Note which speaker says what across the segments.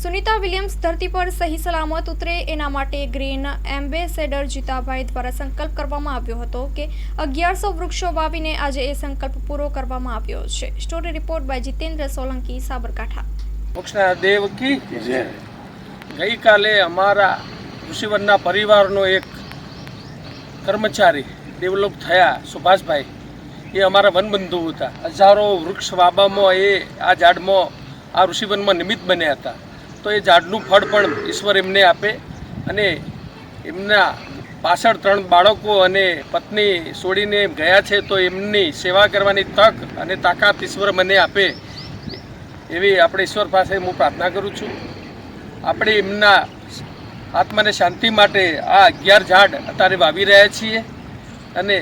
Speaker 1: Sunita Williams ધરતી પર સહી સલામત ઉતરે એના માટે ગ્રીન એમ્બેસેડર જીતાભાઈ દ્વારા સંકલ્પ કરવામાં આવ્યો હતો કે 1100 વૃક્ષો વાવીને આજે એ સંકલ્પ પૂરો કરવામાં આવ્યો છે. Story report by Jitendra Solanki, Sabarkantha.
Speaker 2: વૃક્ષના દેવ કી જય. ગઈકાલે અમારા ઋષિવનના પરિવારનો એક કર્મચારી ડેવલપ થયા સુભાષભાઈ, એ અમારા વનબંધુ હતા. હજારો વૃક્ષ વાવવામાં એ આ ઝાડમાં આ ઋષિવનમાં નિમિત્ત બન્યા હતા. તો એ ઝાડનું ફળ પણ ઈશ્વર એમને આપે અને એમના પાછળ 3 બાળકો અને પત્ની છોડીને ગયા છે, તો એમની સેવા કરવાની તક અને તાકાત ઈશ્વર મને આપે એવી આપણે ઈશ્વર પાસે હું પ્રાર્થના કરું છું. આપણે એમના આત્માને શાંતિ માટે આ 11 ઝાડ અત્યારે વાવી રહ્યા છીએ અને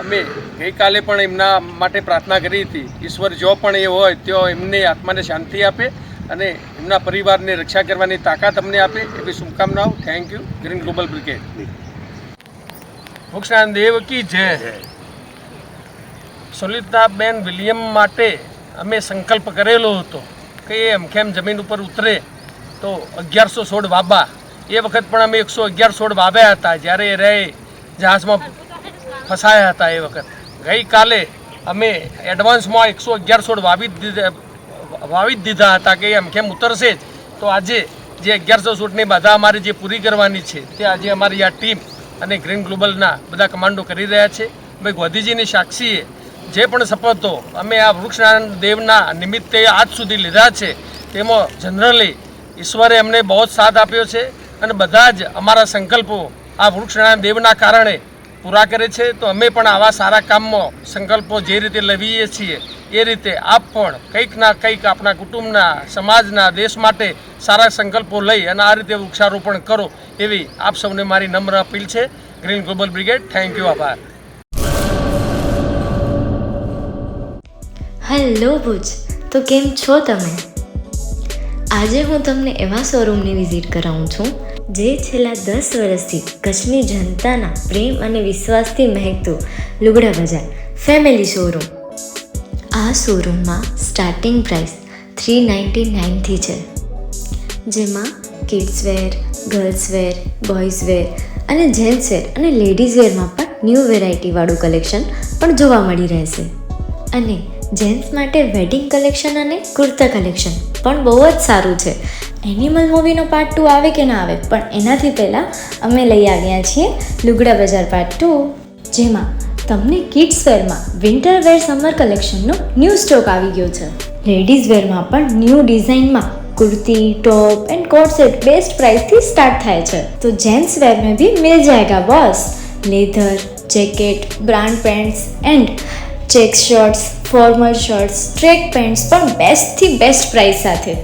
Speaker 2: અમે ગઈકાલે પણ એમના માટે પ્રાર્થના કરી હતી. ઈશ્વર જો પણ એ હોય તો એમને આત્માને શાંતિ આપે અને એમના પરિવારને રક્ષા કરવાની તાકાત અમને આપે એવી શુભકામનાઓ. Thank you. Green global brigade. વૃક્ષના દેવ કી જય. સુનિતાબેન વિલિયમ માટે અમે સંકલ્પ કરેલો હતો કે એ અમખેમ જમીન ઉપર ઉતરે તો 1100 છોડ વાવવા. એ વખત પણ અમે 111 છોડ વાવ્યા હતા જ્યારે એ રહે જહાજમાં ફસાયા હતા. એ વખત ગઈકાલે અમે એડવાન્સમાં 111 છોડ વાવી જ દીધા હતા કે એમ કેમ ઉતરશે જ. તો આજે જે 1100 છોડની બાધા અમારી જે પૂરી કરવાની છે તે આજે અમારી આ ટીમ અને ગ્રીન ગ્લોબલના બધા કમાન્ડો કરી રહ્યા છે. ભાઈ ગાંધીજીની સાક્ષીએ જે પણ શપથો અમે આ વૃક્ષના દેવના નિમિત્તે આજ સુધી લીધા છે તેમાં જનરલી ઈશ્વરે અમને બહુ સાથ આપ્યો છે અને બધા જ અમારા સંકલ્પો આ વૃક્ષના દેવના કારણે પૂરા કરે છે. તો અમે પણ આવા સારા કામમાં સંકલ્પો જે રીતે લઈએ છીએ એ રીતે આપ પણ કંઈક ના કંઈક આપણા કુટુંબના, સમાજના, દેશ માટે સારા સંકલ્પો લઈ અને આ રીતે વૃક્ષારોપણ કરો એવી આપ સૌને મારી નમ્ર અપીલ છે. Green global brigade. Thank you. આભાર.
Speaker 3: હેલો ભુજ, તો કેમ છો તમે? આજે હું તમને એવા શોરૂમની વિઝિટ કરાવું છું જે છેલ્લા 10 વર્ષથી કચ્છની જનતાના પ્રેમ અને વિશ્વાસથી મહેકતું લુગડા બજાર ફેમિલી શોરૂમ. આ શોરૂમમાં સ્ટાર્ટિંગ પ્રાઇસ 399થી છે, જેમાં kids wear, girls wear, boys wear અને જેન્ટ્સ વેર અને લેડીઝ વેરમાં પણ ન્યૂ વેરાયટીવાળું કલેક્શન પણ જોવા મળી રહેશે. અને જેન્ટ્સ માટે વેડિંગ કલેક્શન અને કુર્તા કલેક્શન પણ બહુ જ સારું છે. એનિમલ મૂવીનો પાર્ટ 2 આવે કે ના આવે, પણ એનાથી પહેલાં અમે લઈ આવ્યા છીએ લુગડા બજાર પાર્ટ 2, જેમાં તમને કિડ્સ વેરમાં વિન્ટર વેર સમર કલેક્શનનો ન્યૂ સ્ટોક આવી ગયો છે. લેડીઝ વેરમાં પણ ન્યૂ ડિઝાઇનમાં kurti, top and coat set best price थी स्टार्ट થાય છે. तो जेंट्स वेयर में भी मिल जाएगा boss. Leather, jacket, brand pants and check shirts, formal shirts, track pants પણ બેસ્ટ થી બેસ્ટ પ્રાઇસ સાથે.